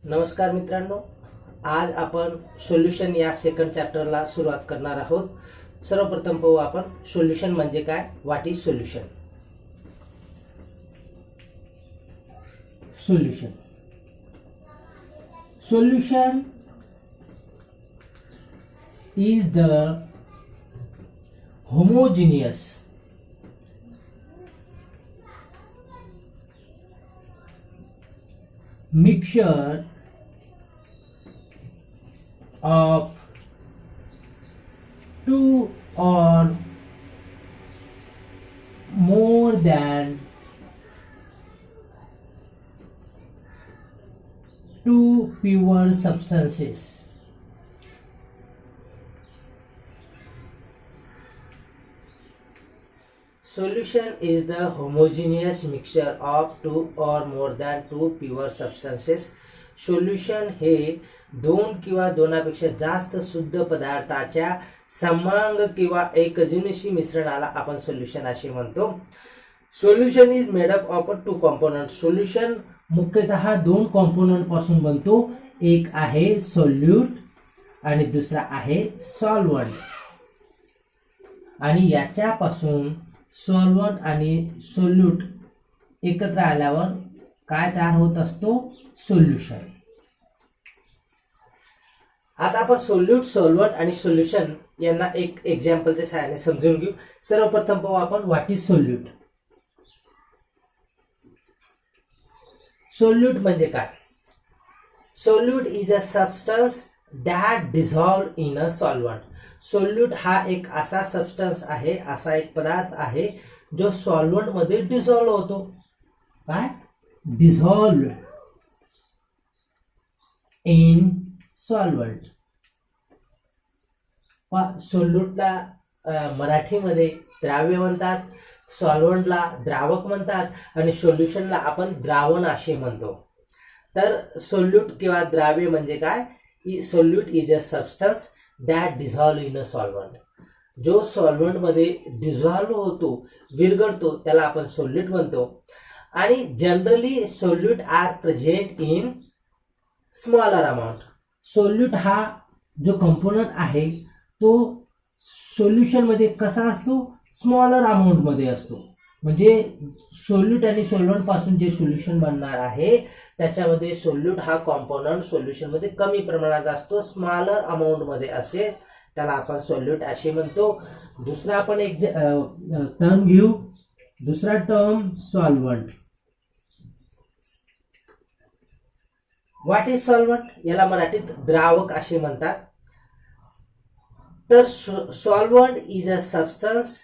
नमस्कार मित्रांनो, आज आपण सोल्युशन या सेकंड चॅप्टरला सुरुवात करणार आहोत. सर्वप्रथम पाहू आपण सोल्युशन म्हणजे काय. What is solution. Solution is the homogeneous mixture of two or more than two pure substances. Solution is the homogeneous mixture of two or more than two pure substances. Solution हे दोन किंवा दोनापेक्षा जास्त शुद्ध पदार्थाच्या समांग किंवा एकजिनसी मिश्रणाला आपण सोल्युशन असे म्हणतो. Solution is made up of two component. Solution मुख्यतः दोन कॉम्पोनंट पासून बनतो. एक आहे सोल्यूट आणि दुसरा आहे सॉल्व्हंट. आणि याच्यापासून सॉल्व्हंट आणि सोल्यूट एकत्र आल्यावर काय तयार होत असतो, सोल्युशन. आता आपण सोल्यूट, सॉल्व्हंट आणि सोल्युशन यांना एक एक्झाम्पलच्या सहाय्याने समजून घेऊ. सर्वप्रथम पाहू आपण व्हॉट इज सोल्यूट. सोल्यूट म्हणजे काय. Solute is a substance that dissolve in a solvent. Solute हा एक असा सबस्टन्स आहे, असा एक पदार्थ आहे जो सॉल्व्हंट मध्ये डिझॉल्व होतो. काय, डिझॉल्व इन सॉल्व्हंट. सोल्यूटला मराठीमध्ये द्राव्य म्हणतात, सॉल्व्हंटला द्रावक म्हणतात आणि सोल्युशनला आपण द्रावण असे म्हणतो. तर सोल्यूट किंवा द्राव्य म्हणजे काय. Solute is a substance that dissolve in a solvent. जो सॉल्व्हंट मध्ये डिझॉल्व होतो, विरघळतो, त्याला आपण सोल्यूट म्हणतो. आणि generally solute are present in smaller amount. Solute हा जो कंपोनंट आहे तो सोल्युशन मध्ये कसा असतो, स्मॉलर अमाऊंट मध्ये असतो. म्हणजे सोल्यूट आणि सॉल्व्हंट पासून जे सोल्युशन बनणार आहे त्याच्यामध्ये सोल्यूट हा कॉम्पोनंट सोल्युशन मध्ये कमी प्रमाणात असतो, स्मॉलर अमाऊंट मध्ये असेल, त्याला आपण सोल्यूट असे म्हणतो. दुसरा आपण एक टर्म घेऊ. दुसरा term solvent. What is solvent. याला मराठीत द्रावक असे म्हणतात. तर solvent is a substance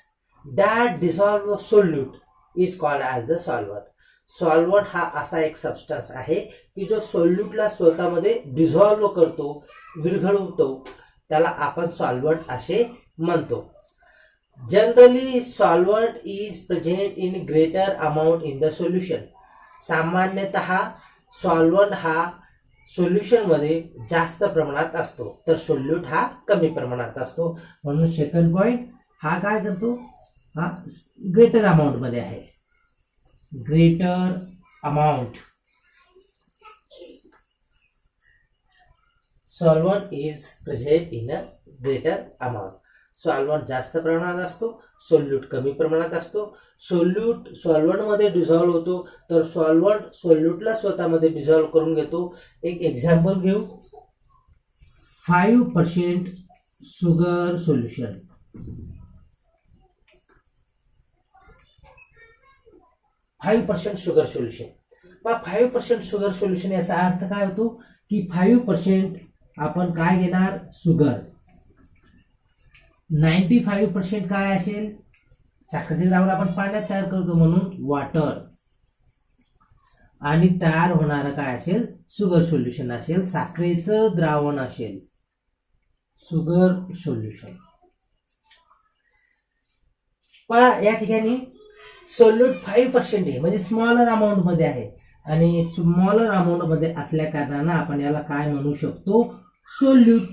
that dissolve solute is called as the solvent. Solvent हा असा एक सबस्टन्स आहे की जो सोल्यूटला स्वतःमध्ये डिझॉल्व करतो, विरघळवतो, त्याला आपण सॉल्व्हंट असे म्हणतो. Generally solvent is present in greater amount in the solution. सामान्यतः सॉल्व्हंट हा सोल्युशन मध्ये जास्त प्रमाणात असतो, तर सोल्यूट हा कमी प्रमाणात असतो. म्हणून सेकंड पॉइंट हा काय करतो, हा ग्रेटर अमाऊंट मध्ये आहे. Greater amount. Solvent is present in a greater amount. Solvent जास्त प्रमाणात असतो, सोल्यूट कमी प्रमाणात असतो. सोल्यूट सॉल्व्हंट मध्ये डिझॉल्व होतो, तर सॉल्व्हंट सोल्यूटला स्वतःमध्ये डिझॉल्व करून घेतो. एक एक्झाम्पल घेऊ. 5% sugar solution. 5% sugar solution. 5% sugar solution याचा अर्थ काय होतो की 5% आपण काय घेणार, शुगर. 95% काय असेल, साखरेचे द्रावण आपण पाण्यात तयार करतो म्हणून वॉटर. आणि तयार होणारं काय असेल, शुगर सोल्युशन असेल, साखरेचं द्रावण असेल, शुगर सोल्युशन. या ठिकाणी सोल्यूट 5% आहे, म्हणजे स्मॉलर अमाऊंट मध्ये आहे. आणि स्मॉलर अमाऊंट मध्ये असल्या कारणानं आपण याला काय म्हणू शकतो, सोल्यूट.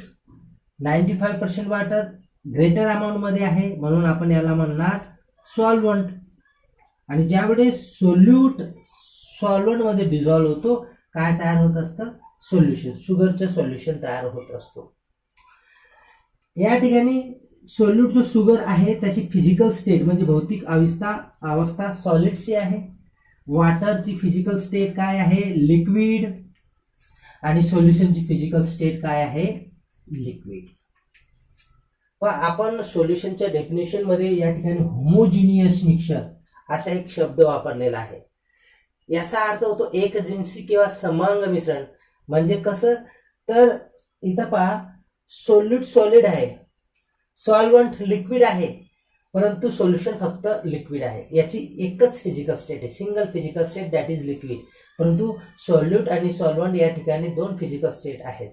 95% वॉटर ग्रेटर अमाऊंट मध्ये आहे म्हणून आपण याला म्हणणार सॉल्व्हंट. आणि ज्यावेळेस सोल्यूट सॉल्व्हंट मध्ये डिझॉल्व्ह होतो काय तयार होत असतं, सोल्युशन, शुगरचं सोल्युशन तयार होत असतो. या ठिकाणी सोल्यूट जो शुगर आहे त्याची फिजिकल स्टेट म्हणजे भौतिक अवस्था सॉलिडची आहे. वॉटरची फिजिकल स्टेट काय आहे, लिक्विड. आणि सोल्युशनची फिजिकल स्टेट काय आहे, लिक्विड. व आपण सोल्युशनच्या डेफिनेशन मध्ये या ठिकाणी होमोजिनियस मिक्सचर असा एक शब्द वापरलेला आहे. याचा अर्थ होतो एकजिन्सी किंवा समांग मिश्रण. म्हणजे कसं, तर इथं पहा, सोल्यूट सॉलिड आहे, सॉल्वंट लिक्विड आहे, परंतु सोल्युशन फक्त लिक्विड आहे. याची एकच फिजिकल स्टेट आहे, single physical state, that is liquid. परंतु सॉल्यूट आणि सॉल्वंट या ठिकाणी दोन फिजिकल स्टेट आहेत.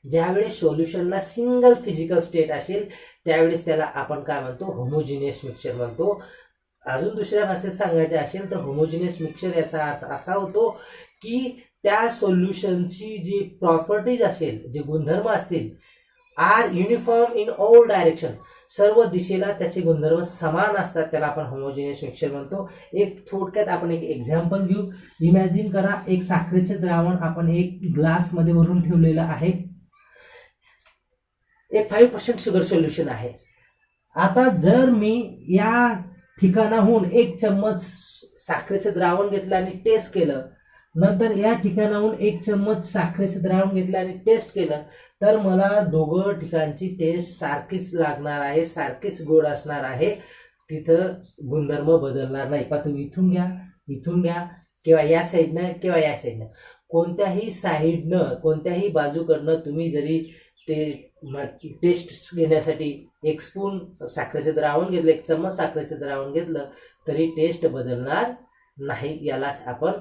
ज्यावेळेस सोल्युशनला सिंगल फिजिकल स्टेट असेल त्यावेळेस त्याला आपण काय म्हणतो, होमोजिनियस मिक्सचर म्हणतो. अजून दुसऱ्या भाषेत सांगायचे असेल तर होमोजिनियस मिक्सचर याचा अर्थ असा होतो की त्या सोल्युशनची जी प्रॉपर्टीज असेल, जे गुणधर्म असतील, are uniform in all direction, सर्व दिशेला त्याचे गुणधर्म समान असतात, त्याला आपण होमोजिनियस मिक्सचर म्हणतो. एक थोडक्यात आपण एक एक्झाम्पल घेऊ. इमॅजिन करा, एक साखरेचे द्रावण आपण एक ग्लास मध्ये भरून ठेवलेलं आहे. एक 5% शुगर सोल्युशन आहे. आता जर मी या ठिकाणाहून एक चम्मच साखरेचं द्रावण घेतलं आणि टेस्ट केलं, नंतर या ठिकाणाहून एक चम्मच साखरेचं द्रावण घेतलं आणि टेस्ट केलं, तर मला दोघं ठिकाणची टेस्ट सारखीच लागणार आहे, सारखीच गोड असणार आहे. तिथं गुणधर्म बदलणार नाही. पण तुम्ही इथून घ्या किंवा या साईडनं किंवा या साईडनं, कोणत्याही साईडनं, कोणत्याही बाजूकडनं तुम्ही जरी ते टेस्ट घेण्यासाठी एक स्पून साखरेचं द्रावण घेतलं, एक चम्मच साखरेचं द्रावण घेतलं, तरी टेस्ट बदलणार नाही. याला आपण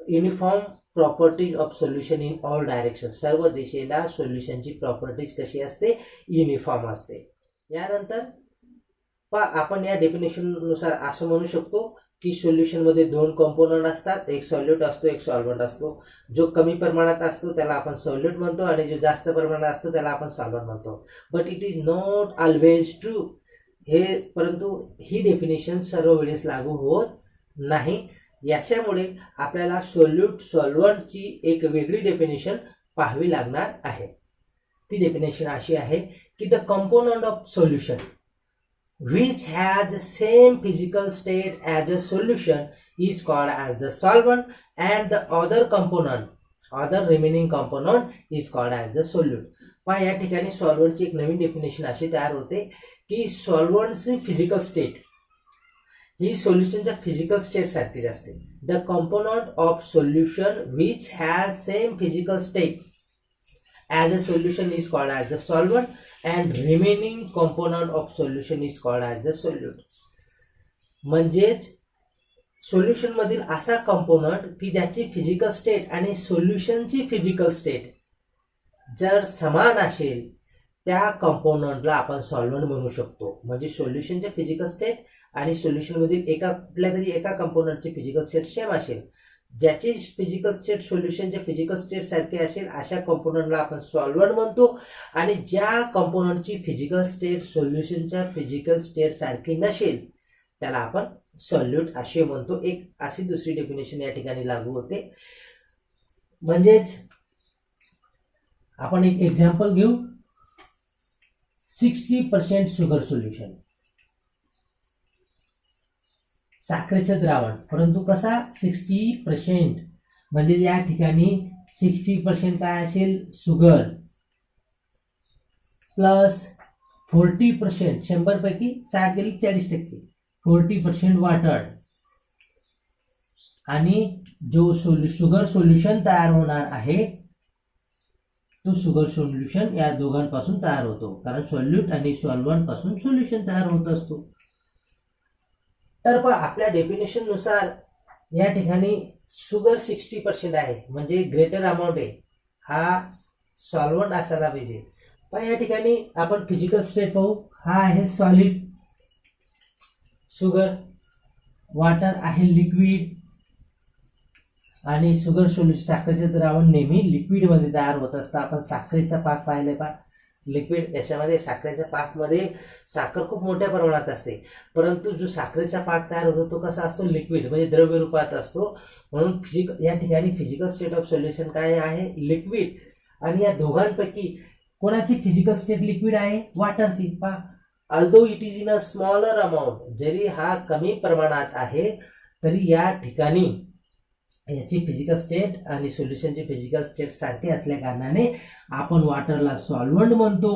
uniform properties of solution in all direction, सर्व दिशेला सोल्युशनची प्रॉपर्टीज कशी असते, युनिफॉर्म असते. यानंतर आपण या डेफिनेशन नुसार असं म्हणू शकतो की सोल्युशन मध्ये दोन कंपोनंट असतात, एक सॉल्यूट असतो, एक सॉल्व्हंट असतो. जो कमी प्रमाणात असतो त्याला आपण सॉल्यूट म्हणतो आणि जो जास्त प्रमाणात असतो त्याला आपण सॉल्व्हंट म्हणतो. But it is not always true हे, परंतु ही डेफिनेशन सर्व वेळेस लागू होत नाही. याच्यामुळे आपल्याला सोल्यूट सॉल्व्हंटची एक वेगळी डेफिनेशन पाहावी लागणार आहे. ती डेफिनेशन अशी आहे की the component of solution which has the same physical state as a solution is called as the solvent, and the other remaining component is called as the solute. पण या ठिकाणी सॉल्व्हंटची एक नवीन डेफिनेशन अशी तयार होते की सॉल्व्हंटची फिजिकल स्टेट ही सोल्युशनच्या physical state सारखीच असते. The component of solution which has same physical state as a solution is called as the solvent, and remaining component of solution is called as the solute. म्हणजेच solution मधील असा component की ज्याची physical state आणि सोल्युशनची physical state जर समान असेल त्या कंपोनंटला आपण सॉल्व्हंट म्हणू शकतो. म्हणजे सोल्युशनचे फिजिकल स्टेट आणि सोल्युशन मधील कुठल्या तरी एका कंपोनंटची फिजिकल स्टेट सेम असेल, ज्याची फिजिकल स्टेट सोल्युशनच्या फिजिकल स्टेट सारखी असेल अशा कंपोनंटला आपण सॉल्व्हंट म्हणतो. आणि ज्या कंपोनंटची फिजिकल स्टेट सोल्युशनच्या फिजिकल स्टेट सारखी नसेल त्याला आपण सॉल्यूट असे म्हणतो. एक अशी दुसरी डेफिनेशन या ठिकाणी लागू होते. म्हणजेच आपण एक एक्झाम्पल घेऊ. 60% शुगर सोल्युशन, साखरेचं द्रावण, परंतु कसा 60%, म्हणजे या ठिकाणी 60% काय असेल, शुगर प्लस 40%, 100 पैकी 60 गेली 40%, 40% वॉटर, आणि जो शुगर सोल्युशन तयार होणार आहे तो शुगर सोल्युशन या दोघांपासून तयार होतो, कारण सॉल्यूट आणि सॉल्व्हंट पासून सोल्युशन तयार होत असतो. तर आपल्या डेफिनेशन नुसार या ठिकाणी शुगर 60% आहे, म्हणजे ग्रेटर अमाऊंट आहे, हा सॉल्व्हंट असायला पाहिजे. पण या ठिकाणी आपण फिजिकल स्टेट पाहू. हा आहे सॉलिड शुगर, वॉटर आहे लिक्विड, आणि शुगर सोल्युशन साखरेचे द्रावण नेहमी लिक्विड मध्ये तयार होत असतं. आपण साखरेचा पाक पाहिलाय पा, लिक्विड, याच्यामध्ये साखरेच्या पाकमध्ये साखर खूप मोठ्या प्रमाणात असते, परंतु जो साखरेचा पाक तयार होतो तो कसा असतो, लिक्विड म्हणजे द्रव्य रूपात असतो. म्हणून या ठिकाणी फिजिकल स्टेट ऑफ सोल्युशन काय आहे, लिक्विड. आणि या दोघांपैकी कोणाची फिजिकल स्टेट लिक्विड आहे, वॉटरची. पहा, although it is in a smaller amount, जरी हा कमी प्रमाणात आहे तरी या ठिकाणी याची फिजिकल स्टेट आणि सोल्युशनची फिजिकल स्टेट सारखी असल्या कारणाने आपण वॉटरला सॉल्व्हंट म्हणतो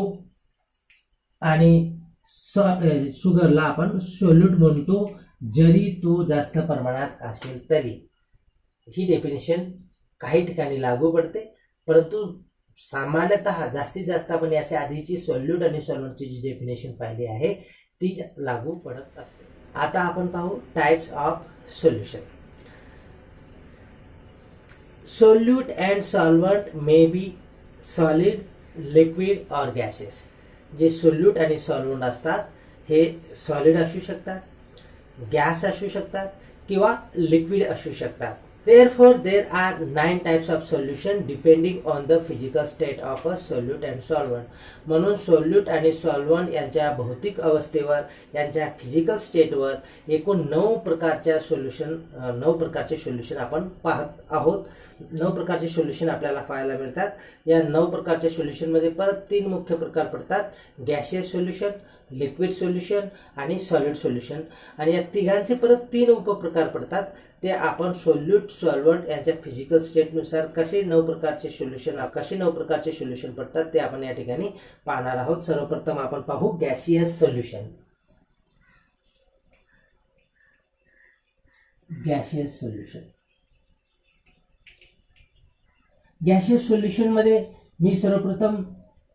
आणि शुगरला आपण सोल्यूट म्हणतो, जरी तो जास्त प्रमाणात असेल तरी. ही डेफिनेशन काही ठिकाणी लागू पडते, परंतु सामान्यतः जास्तीत जास्त आपण याच्या आधीची सोल्यूट आणि सॉल्व्हंटची जी डेफिनेशन पाहिली आहे ती लागू पडत असते. आता आपण पाहू types of solution. Solute and solvent may be solid, liquid और गॅसेस. जे सोल्यूट आणि सॉल्व्हंट असतात हे सॉलिड असू शकतात, गॅस असू शकतात किंवा लिक्विड असू शकतात. Therefore, there are 9 types of solution depending on the physical state of a solute and solvent. म्हणून सोल्यूट आणि सॉल्व्हंट यांच्या भौतिक अवस्थेवर, यांच्या फिजिकल स्टेटवर एकूण 9 प्रकारचे सोल्युशन आपण पाहत आहोत. 9 प्रकारचे सोल्युशन आपल्याला पाहायला मिळतात. या 9 प्रकारच्या सोल्युशनमध्ये परत 3 मुख्य प्रकार पडतात, गॅसियस सोल्युशन, लिक्विड सोल्युशन आणि सॉलिड सोल्युशन. आणि या तिघांचे परत 3 उपप्रकार पडतात. ते आपण सोल्यूट सॉल्व्हंट यांच्या फिजिकल स्टेटनुसार कसे 9 प्रकारचे सोल्युशन पडतात ते आपण या ठिकाणी पाहणार आहोत. सर्वप्रथम आपण पाहू गॅसियस सोल्युशन. गॅसियस सोल्युशन मध्ये मी सर्वप्रथम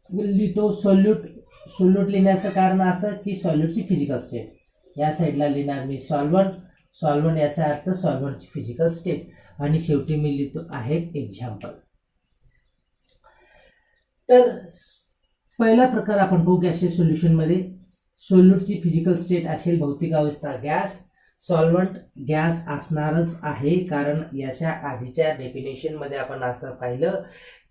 लिहितो सोल्यूट लिहिण्याचं कारण असं की सॉल्यूटची फिजिकल स्टेट, या साईडला लिहिणार मी सॉल्व्हंट याचा अर्थ सॉल्व्हंटची फिजिकल स्टेट, आणि शेवटी मी लिहितो आहे एक्झाम्पल. तर पहिला प्रकार आपण पाहू गॅसियस सोल्युशन मध्ये. सोल्यूटची फिजिकल स्टेट असेल भौतिक अवस्था गॅस, सॉल्व्हंट गॅस असणारच आहे, कारण याच्या आधीच्या डेफिनेशन मध्ये आपण असं पाहिलं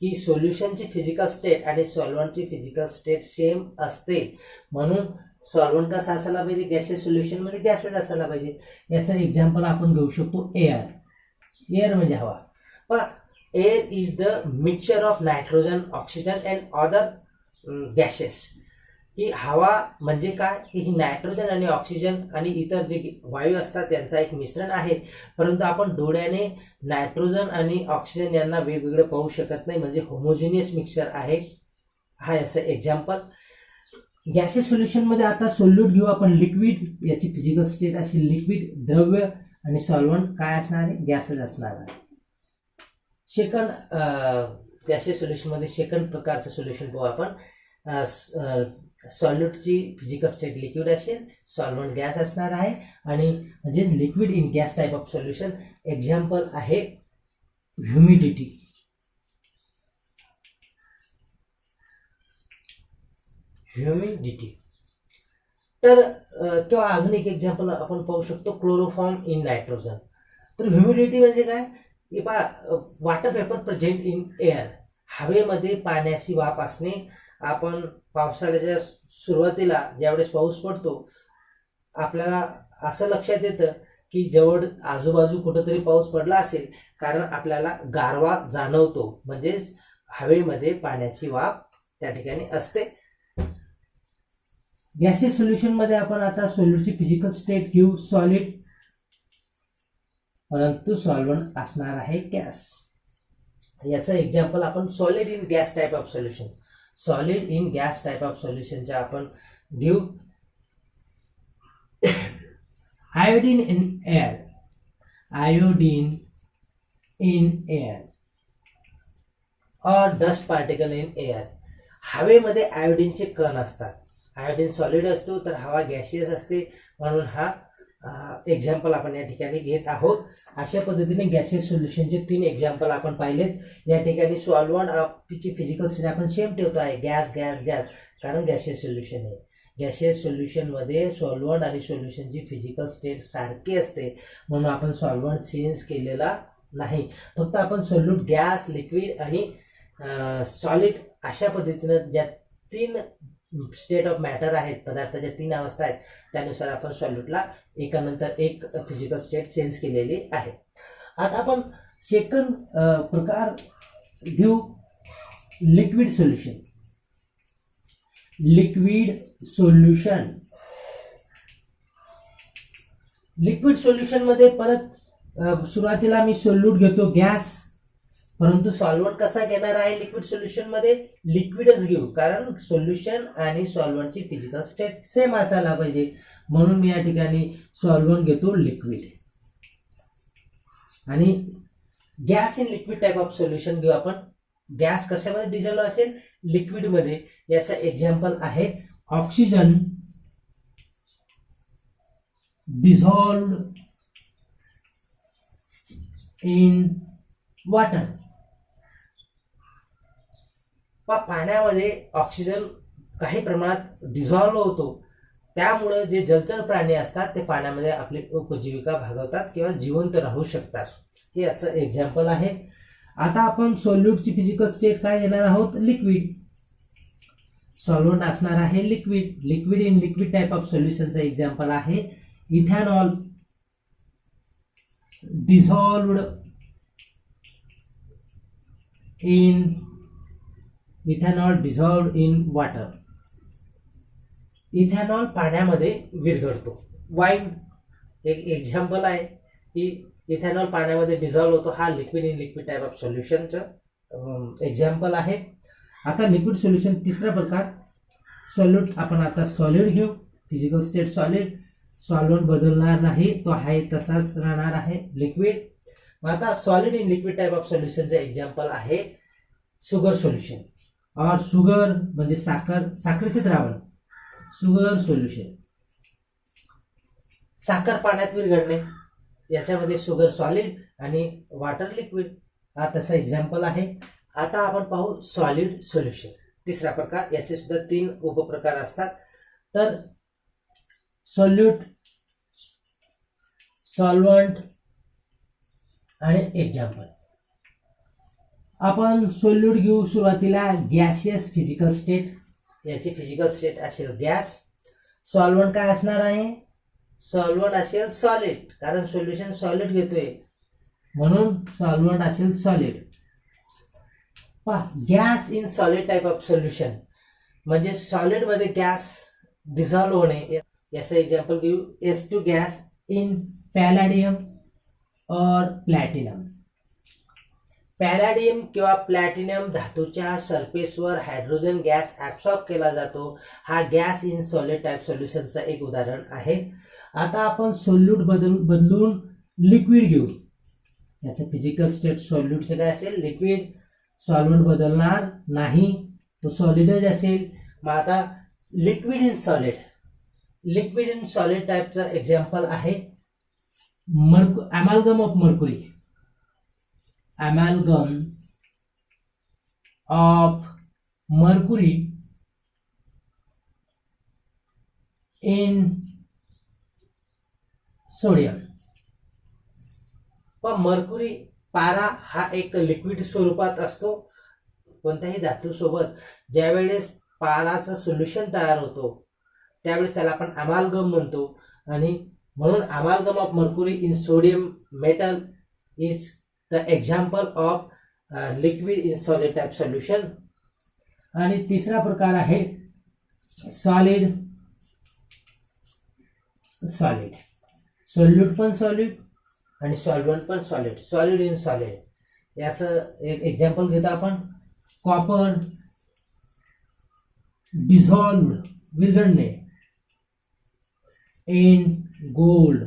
की सोल्युशनची फिजिकल स्टेट आणि सॉल्व्हंटची फिजिकल स्टेट सेम असते. म्हणून सॉल्व्हंट कसा असायला पाहिजे, गॅसियस सोल्युशन मध्ये गॅसच असायला पाहिजे. याचं एक्झाम्पल आपण घेऊ शकतो एअर म्हणजे हवा. पण air is the mixture of nitrogen, oxygen and other gases. की हवा म्हणजे काय, की ही नायट्रोजन आणि ऑक्सिजन आणि इतर जे वायू असतात त्यांचा एक मिश्रण आहे. परंतु आपण डोळ्याने नायट्रोजन आणि ऑक्सिजन यांना वेगवेगळे पाहू शकत नाही, म्हणजे होमोजिनियस मिक्सचर आहे. हा याचं एक्झाम्पल. गॅसियस सोल्युशन मध्ये आता सोल्यूट घेऊ आपण लिक्विड, याची फिजिकल स्टेट अशी लिक्विड द्रव्य, आणि सॉल्व्हंट काय असणार आहे, गॅसच असणार आहे. सेकंड गॅसियस सोल्युशन मध्ये सेकंड प्रकारचं सोल्युशन पाहू आपण. सॉल्यूटची फिजिकल स्टेट लिक्विड असेल, सॉल्व्हंट गॅस असणार आहे, आणि म्हणजे liquid in gas type of solution. Example आहे ह्युमिडिटी. तर किंवा अजून एक एक्झाम्पल आपण पाहू शकतो क्लोरोफॉर्म इन नायट्रोजन. तर ह्युमिडिटी म्हणजे काय, की water vapour present in air. हवेमध्ये पाण्याची वाफ असणे. आपण पावसाळ्याच्या सुरुवातीला ज्यावेळेस पाऊस पडतो आपल्याला असं लक्षात येतं की जवळ आजूबाजू कुठंतरी पाऊस पडला असेल, कारण आपल्याला गारवा जाणवतो, म्हणजेच हवेमध्ये पाण्याची वाफ त्या ठिकाणी असते. गॅसियस सोल्युशन मध्ये आपण आता सोल्यूटची फिजिकल स्टेट घेऊ सॉलिड, परंतु सॉल्व्हंट असणार आहे गॅस. याचं एक्झाम्पल आपण solid in gas type of solution. Solid in gas type of सोल्युशनचे आपण घेऊ आयोडीन इन एअर और डस्ट पार्टिकल इन एअर. हवेमध्ये आयोडीनचे कण असतात. आयोडीन सॉलिड असतो तर हवा गॅसियस असते, म्हणून हा एक्झाम्पल आपण या ठिकाणी घेत आहोत. अशा पद्धतीने गॅसियस सोल्युशनचे 3 एक्झाम्पल आपण पाहिलेत. या ठिकाणी सॉल्व्हंटची फिजिकल स्टेट आपण सेम ठेवतो आहे, गॅस गॅस गॅस, कारण गॅसियस सोल्युशन आहे. गॅसियस सोल्युशनमध्ये सॉल्व्हंट आणि सोल्युशनची फिजिकल स्टेट सारखी असते, म्हणून आपण सॉल्व्हंट चेंज केलेला नाही. फक्त आपण सोल्यूट, गॅस, लिक्विड आणि सॉलिड अशा पद्धतीनं ज्या 3 स्टेट ऑफ मॅटर आहेत, पदार्थाच्या 3 अवस्था आहेत, त्यानुसार आपण सॉल्यूटला एकानंतर एक फिजिकल स्टेट चेंज केलेली आहे. आता आपण सेकंड प्रकार घेऊ liquid solution. Liquid solution. Liquid solution मध्ये परत सुरुवातीला मी सोल्यूट घेतो गॅस, परंतु सॉल्व्हंट कसा घेणार आहे लिक्विड सोल्युशन मध्ये? लिक्विडच घेऊ, कारण सोल्युशन आणि सॉल्व्हंटची फिजिकल स्टेट सेम असायला पाहिजे. म्हणून मी या ठिकाणी सॉल्व्हंट घेतो लिक्विड. आणि gas in liquid type of solution घेऊ आपण. गॅस कशामध्ये डिझॉल्व्ह असेल? लिक्विड मध्ये. याचं एक्झाम्पल आहे ऑक्सिजन dissolved in water. पाण्यामध्ये ऑक्सिजन काही प्रमाणात डिझॉल्व्ह होतो, त्यामुळे जे जलचर प्राणी असतात ते पाण्यामध्ये आपली उपजीविका भागवतात किंवा जिवंत राहू शकतात. हे असं एक्झाम्पल आहे. आता आपण सॉल्यूटची फिजिकल स्टेट काय घेणार आहोत? लिक्विड. सॉल्व्हंट असणार आहे liquid. Liquid in liquid type of सोल्युशनचं एक्झाम्पल आहे ethanol dissolved in water. Ethanol पाण्यामध्ये विरघळतो. वाईन एक एक्झाम्पल आहे की इथेनॉल पाण्यामध्ये डिझॉल्व्ह होतो. हा liquid in liquid type of सोल्युशनचं एक्झाम्पल आहे. आता लिक्विड सोल्युशन तिसरा प्रकार सॉल्यूट. आपण आता सॉलिड घेऊ. Physical state solid. सॉल्व्हंट बदलणार नाही, तो आहे तसाच राहणार आहे लिक्विड. आता solid in liquid type of सोल्युशनचे एक्झाम्पल आहे शुगर सोल्युशन. और शुगर म्हणजे साखर, साखरेचे द्रावण. Sugar solution. साखर पाण्यात विरघळणे, याच्यामध्ये शुगर सॉलिड आणि वॉटर लिक्विड. हा तसा एक्झाम्पल आहे. आता आपण पाहू सॉलिड सोल्युशन, तिसरा प्रकार. याचे सुद्धा 3 उपप्रकार असतात. तर सॉल्यूट, सॉल्व्हंट आणि एक्झाम्पल. आपण सोल्यूट घेऊ सुरुवातीला गॅसियस फिजिकल स्टेट. याची फिजिकल स्टेट असेल गॅस. सॉल्व्हंट काय असणार आहे? सॉल्व्हंट असेल सॉलिड, कारण सोल्युशन सॉलिड घेतोय म्हणून सॉल्व्हंट असेल solid. Gas in solid type of solution म्हणजे सॉलिड मध्ये गॅस डिझॉल्व्ह होणे. याचं एक्झाम्पल घेऊ S2 गॅस इन पॅलॅडियम और प्लॅटिनम. पॅलॅडियम किंवा प्लॅटिनम धातूच्या सरफेसवर हायड्रोजन गॅस ऍब्सॉर्ब केला जातो. हा गॅस इन सॉलिड टाइप सोल्युशनचं एक उदाहरण आहे. आता आपण सोल्यूट बदलून लिक्विड घेऊ. याचं फिजिकल स्टेट सोल्यूटचं काय असेल? लिक्विड. सॉल्व्हंट बदलणार नाही, तो सॉलिडच असेल. मग आता liquid in solid. Liquid in solid टाइपचं एक्झाम्पल आहे amalgam of mercury. Amalgam of mercury in sodium. पण मर्क्युरी पारा हा एक लिक्विड स्वरूपात असतो. कोणत्याही धातू सोबत ज्यावेळेस पाराचं सोल्युशन तयार होतो त्यावेळेस त्याला आपण अमॅलगम म्हणतो. आणि म्हणून amalgam of mercury in sodium metal is the example of liquid in solid type solution. आणि तिसरा प्रकार आहे सॉलिड. सॉलिड सोल्यूट पण सॉलिड आणि सॉल्व्हंट पण सॉलिड. सॉलिड इन सॉलिड याचं एक एक्झाम्पल घेतो आपण. कॉपर डिझॉल्व्ड विरघळणे इन गोल्ड.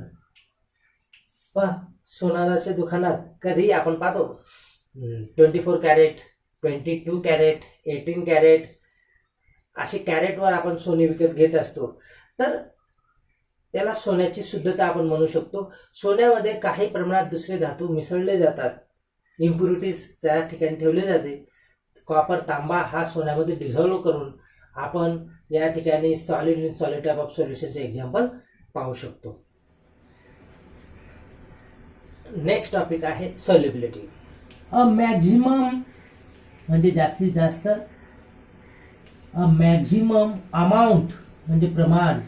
सोनाराच्या दुकानात कधी आपण पाहतो 24 कॅरेट, 22 कॅरेट, 18 कॅरेट असे कॅरेटवर आपण सोने विकत घेत असतो. तर त्याला सोन्याची शुद्धता आपण म्हणू शकतो. सोन्यामध्ये काही प्रमाणात दुसरे धातू मिसळले जातात, इम्प्युरिटीज त्या ठिकाणी ठेवले जाते. कॉपर, तांबा हा सोन्यामध्ये डिझॉल्व्ह करून आपण या ठिकाणी solid in solid type of सोल्युशनचे एक्झाम्पल पाहू शकतो. नेक्स्ट टॉपिक आहे सॉल्युबिलिटी. अ मॅक्झिमम म्हणजे जास्तीत जास्त, अ मॅक्झिमम अमाऊंट म्हणजे प्रमाण,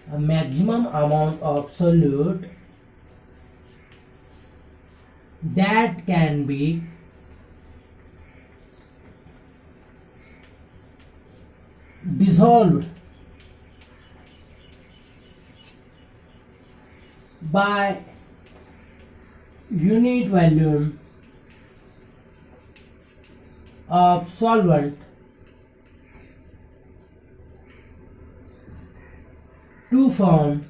a maximum amount of solute that can be dissolved by unit volume of solvent to form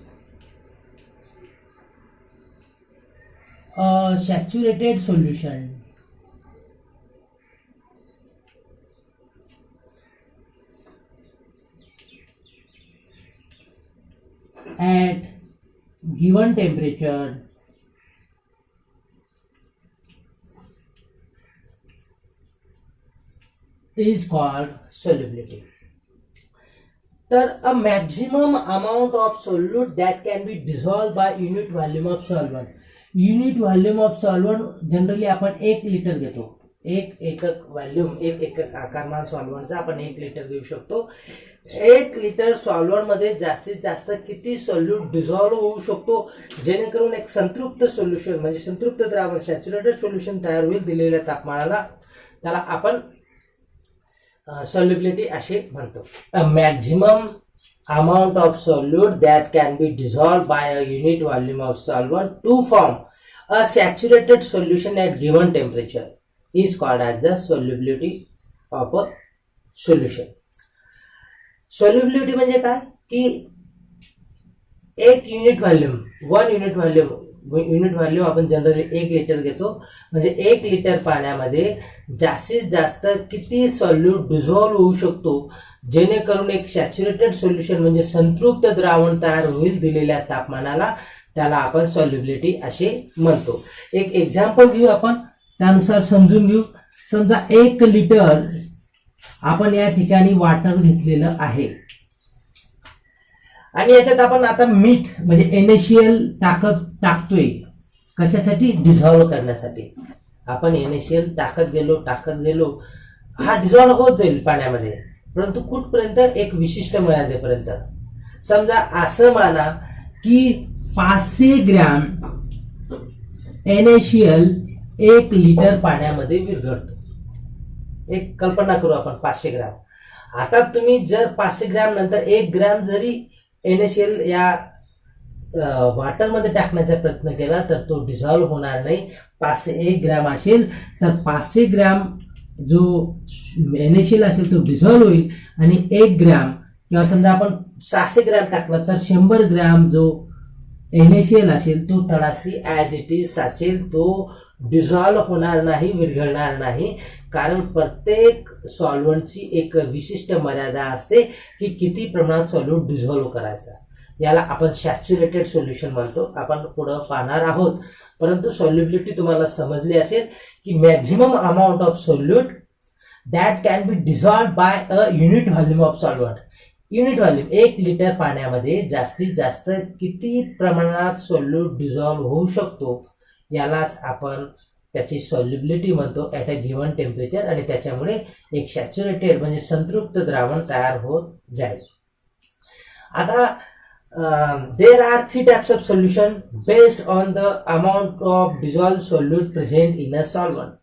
a saturated solution at given temperature is called solubility. तर a maximum amount of solute that can be dissolved by unit volume of solvent. Unit volume of solvent generally आपण 1 litre घेतो. एक एकक volume, एक एकक आकारमान सॉल्व्हंटचा आपण 1 litre घेऊ शकतो. 1 लिटर सॉल्व्हंट मध्ये जास्तीत जास्त किती सोल्यूट डिझॉल्व्ह होऊ शकतो जेणेकरून एक संतृप्त सोल्युशन म्हणजे संतृप्त द्रावण सॅच्युरेटेड सोल्युशन तयार होईल दिलेल्या तापमानाला, त्याला आपण solubility असे म्हणतो. A maximum amount of solute that can be dissolved by a unit volume of solvent to form a saturated solution at given temperature is called as the solubility of a solution. Solubility म्हणजे काय की एक unit volume, 1 unit volume आपण generally 1 litre घेतो. म्हणजे 1 litre पाण्यामध्ये जास्तीत जास्त किती सॉल्यूट डिझॉल्व्ह होऊ शकतो जेणेकरून एक सॅच्युरेटेड सोल्युशन म्हणजे संतृप्त द्रावण तयार होईल दिलेल्या तापमानाला, त्याला आपण सॉल्युबिलिटी असे म्हणतो. एक एक्झाम्पल घेऊ आपण, त्यानुसार समजून घेऊ. समजा 1 लिटर आपण या ठिकाणी वॉटर घेतलेलं आहे आणि याच्यात आपण आता मीठ म्हणजे NaCl टाकतोय. कशासाठी? डिझॉल्व्ह करण्यासाठी. आपण NaCl टाकत गेलो, हा डिझॉल्व्ह होत जाईल पाण्यामध्ये, परंतु कुठपर्यंत? एक विशिष्ट मर्यादेपर्यंत. समजा असं माना की 500 ग्रॅम NaCl 1 लिटर पाण्यामध्ये विरघळतो. एक कल्पना करू आपण 500 ग्रॅम. आता तुम्ही जर 500 ग्रॅम नंतर 1 ग्रॅम जरी NaCl या वॉटरमध्ये टाकण्याचा प्रयत्न केला तर तो डिझॉल्व्ह होणार नाही. 1 ग्रॅम असेल तर 500 ग्रॅम जो NaCl असेल तो डिझॉल्व्ह होईल आणि 1 ग्रॅम किंवा समजा आपण 600 ग्रॅम टाकला तर 100 ग्रॅम जो NaCl असेल तो तळाशी ॲज इट इज साचेल, तो डिझॉल्व्ह होणार नाही, विरघळणार नाही. कारण प्रत्येक सॉल्व्हंटची एक विशिष्ट मर्यादा असते की किती प्रमाणात सॉल्व्हंट डिझॉल्व्ह करायचा. याला आपण सॅच्युरेटेड सोल्युशन म्हणतो. आपण पुढे पाहणार आहोत, परंतु सॉल्युबिलिटी तुम्हाला समजली असेल की maximum amount of solute that can be dissolved by a unit volume of solvent. Unit volume 1 litre पाण्यामध्ये जास्तीत जास्त किती प्रमाणात सोल्यूट डिझॉल्व्ह होऊ शकतो यालाच आपण त्याची सॉल्युबिलिटी म्हणतो ॲट अ गिवन टेम्परेचर. आणि त्याच्यामुळे एक सॅच्युरेटेड म्हणजे संतृप्त द्रावण तयार होत जाईल. आता there are 3 types of solution based on the amount of dissolved solute present in a solvent.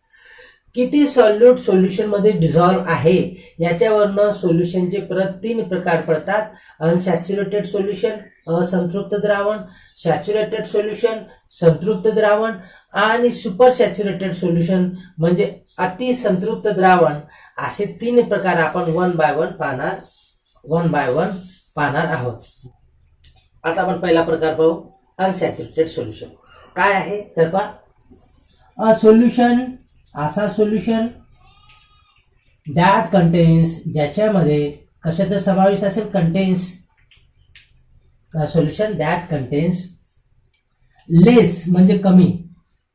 किती सॉल्यूट सोल्युशन मध्ये डिझॉल्व्ह आहे याच्यावरनं सोल्युशनचे परत 3 प्रकार पडतात. अनसॅच्युरेटेड सोल्युशन असंतृप्त द्रावण, सॅच्युरेटेड सोल्युशन संतृप्त द्रावण आणि सुपर सॅच्युरेटेड सोल्युशन म्हणजे अति संतृप्त द्रावण. असे 3 प्रकार आपण वन बाय वन पाहणार आहोत. आता आपण पहिला प्रकार पाहू, अनसॅच्युरेटेड सोल्युशन. काय आहे तर पहा, सोल्युशन असा सोल्युशन दॅट कंटेन्स ज्याच्यामध्ये कशाचा समावेश असेल, कंटेन्स सोल्युशन दॅट कंटेन्स लेस म्हणजे कमी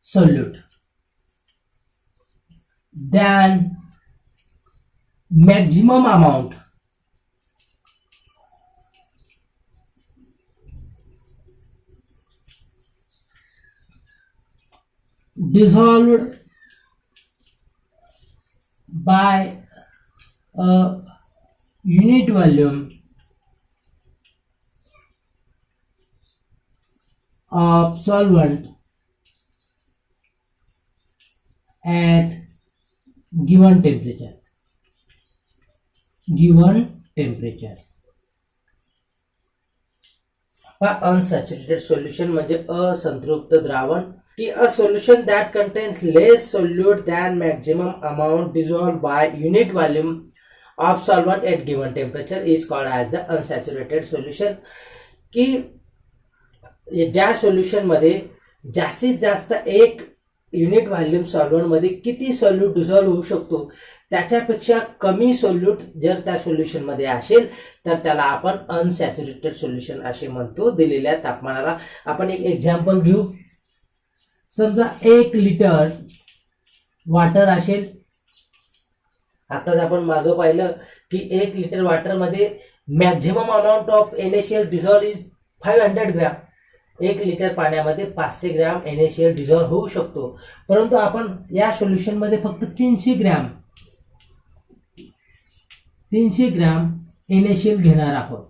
solute than maximum amount dissolved by a unit volume of solvent at given temperature. Unsaturated solution म्हणजे असंतृप्त द्रावण, की a solution that contains less solute than maximum amount dissolved by unit volume of solvent at given temperature is called as the unsaturated solution. की ज्या solution मध्ये जास्तीत जास्त एक युनिट व्हॉल्यूम सॉल्वंट मध्ये किती सोल्यूट डिझॉल्व्ह होऊ शकतो त्याच्यापेक्षा कमी सोल्यूट जर त्या सोल्युशन मध्ये असेल तर त्याला आपण अनसॅच्युरेटेड सोल्युशन असे म्हणतो दिलेल्या तापमानाला. आपण एक एक्झाम्पल घेऊ. समजा 1 लिटर वॉटर असेल. आताच आपण मागं पाहिलं की 1 लिटर वॉटर मध्ये maximum amount of NaCl dissolve is 500 gram. 1 litre पाण्यामध्ये 500 ग्रॅम NaCl डिझॉल्व होऊ शकतो, परंतु आपण या सोल्युशन मध्ये फक्त 300 ग्रॅम NaCl घेणार आहोत.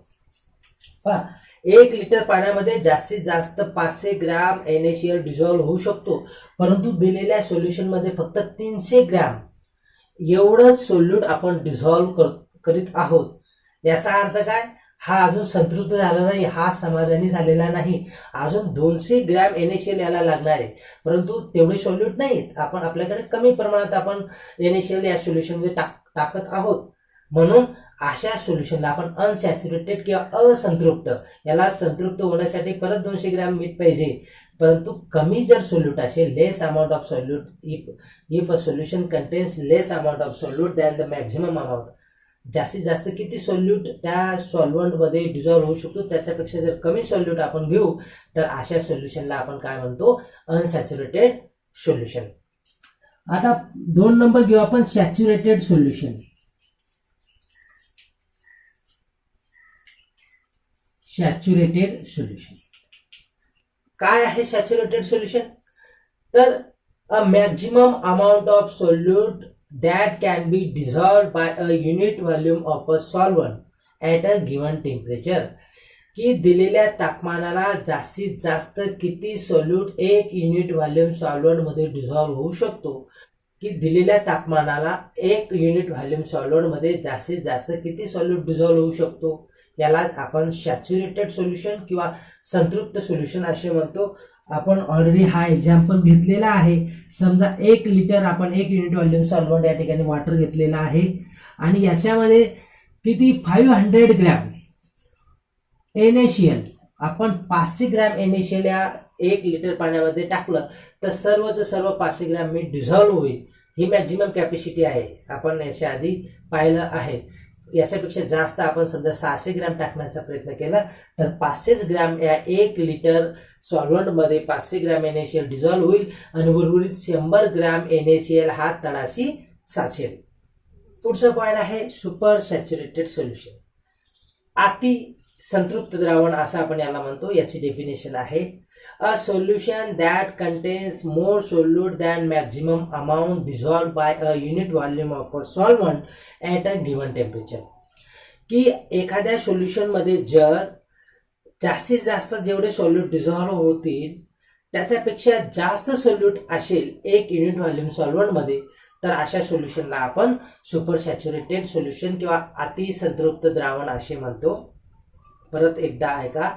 1 लिटर पाण्यामध्ये जास्तीत जास्त 500 ग्रॅम NaCl डिझॉल्व होऊ शकतो, परंतु दिलेल्या सोल्युशन मध्ये फक्त 300 ग्रॅम एवढंच सोल्यूट आपण डिझॉल्व करीत आहोत. याचा अर्थ काय, हा अजून संतृप्त झाला नाही, हा समाधानी झालेला नाही. अजून 200 ग्रॅम NaCl याला लागणार आहे, परंतु तेवढे सोल्यूट नाहीत. आपण आपल्याकडे कमी प्रमाणात आपण NaCl या सोल्युशन मध्ये टाकत आहोत. म्हणून अशा सोल्युशनला आपण अनसॅच्युरेटेड किंवा असंतृप्त, याला संतृप्त होण्यासाठी परत 200 ग्रॅम मीठ पाहिजे, परंतु कमी जर सोल्यूट असेल, less amount of solute, if a solution contains less amount of solute than the maximum amount, जास्तीत जास्त किती सोल्यूट त्या सॉल्वंट मध्ये डिझॉल्व्ह होऊ शकतो त्याच्यापेक्षा जर कमी सोल्यूट आपण घेऊ तर अशा सोल्युशनला आपण काय म्हणतो, अनसॅच्युरेटेड सोल्युशन. आता 2 नंबर घेऊ आपण, सॅच्युरेटेड सोल्युशन. सॅच्युरेटेड सोल्युशन काय आहे? सॅच्युरेटेड सोल्युशन तर a maximum amount of solute that can be dissolved by a unit volume of a solvent at a given temperature. की दिलेल्या तापमानाला जास्तीत जास्त किती सोल्यूट 1 युनिट व्हॉल्यूम सॉल्वंट मध्ये डिझॉल्व्ह होऊ शकतो. की दिलेल्या तापमानाला 1 युनिट व्हॉल्यूम सॉल्वंट मध्ये जास्तीत जास्त किती सोल्यूट डिझॉल्व्ह होऊ शकतो, याला आपण सॅच्युरेटेड सोल्युशन किंवा संतृप्त सोल्युशन असे म्हणतो. आपण ऑलरेडी हा एक्झाम्पल घेतलेला आहे. समजा 1 लिटर आपण 1 युनिट व्हॉल्यूम सॉल्वंट या ठिकाणी वॉटर घेतलेला आहे आणि याच्यामध्ये किती 500 ग्रॅम NaCl, आपण 500 ग्रॅम NaCl या 1 लिटर पाण्यामध्ये टाकलं तर सर्व 500 ग्रॅम मीठ डिझॉल्व्ह होईल. ही मॅक्झिमम कॅपॅसिटी आहे, आपण याच्या आधी पाहिलं आहे. याच्यापेक्षा जास्त आपण समजा 600 ग्रॅम टाकण्याचा प्रयत्न केला तर 500 ग्रॅम या 1 लिटर सॉल्वंट मध्ये 500 ग्रॅम NaCl डिझॉल्व्ह होईल आणि उर्वरित 100 ग्रॅम NaCl हा तळाशी साचेल. पुढचा पॉइंट आहे सुपर सॅच्युरेटेड सोल्युशन. अति संतृप्त द्रावण असं आपण याला म्हणतो. याची डेफिनेशन आहे, a solution that contains more solute than maximum amount dissolved by a unit volume of a solvent at a given temperature. की एखाद्या सोल्युशन मध्ये जर जास्तीत जास्त जेवढे सोल्यूट डिझॉल्व्ह होतील त्याच्यापेक्षा जास्त सोल्यूट असेल 1 युनिट व्हॉल्यूम सॉल्वंट मध्ये तर अशा सोल्युशनला आपण सुपर सॅच्युरेटेड सोल्युशन किंवा अतिसंतृप्त द्रावण असे म्हणतो. परत एकदा ऐका,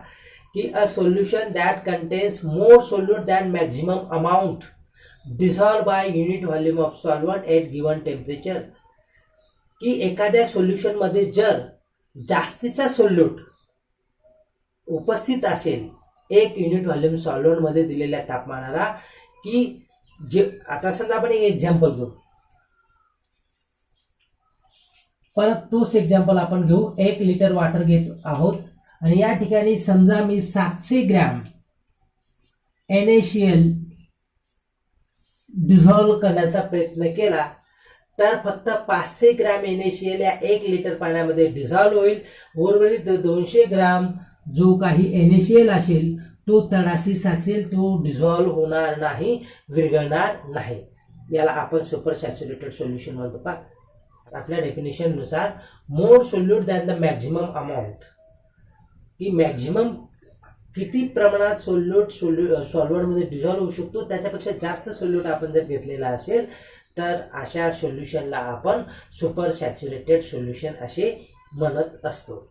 की a solution that contains more solute than maximum amount dissolved by unit volume of solvent at given temperature. की एखाद्या सोल्युशन मध्ये जर जास्तीचा सोल्यूट उपस्थित असेल 1 युनिट व्हॉल्यूम सॉल्वंट मध्ये दिलेल्या तापमानाला, की जे आता समजा आपण एक एक्झाम्पल घेऊ, परत तोच एक्झाम्पल आपण घेऊ. 1 लिटर वॉटर घेत आहोत आणि या ठिकाणी समजा मी 700 ग्रॅम NaCl डिझॉल्व्ह करण्याचा प्रयत्न केला तर फक्त 500 ग्रॅम NaCl या 1 लिटर पाण्यामध्ये डिझॉल्व्ह होईल. उर्वरित 200 ग्रॅम जो काही NaCl असेल तो तळाशी साचेल, तो डिझॉल्व्ह होणार नाही, विरघळणार नाही. याला आपण सुपर सॅच्युरेटेड सोल्युशन म्हणतो. का आपल्या डेफिनेशन नुसार मोर solute than the maximum amount, की मॅक्झिमम किती प्रमाणात सॉल्व्हंटमध्ये डिझॉल्व्ह होऊ शकतो, त्याच्यापेक्षा जास्त सोल्यूट आपण जर घेतलेला असेल तर अशा सोल्युशनला आपण सुपर सॅच्युरेटेड सोल्युशन असे म्हणत असतो.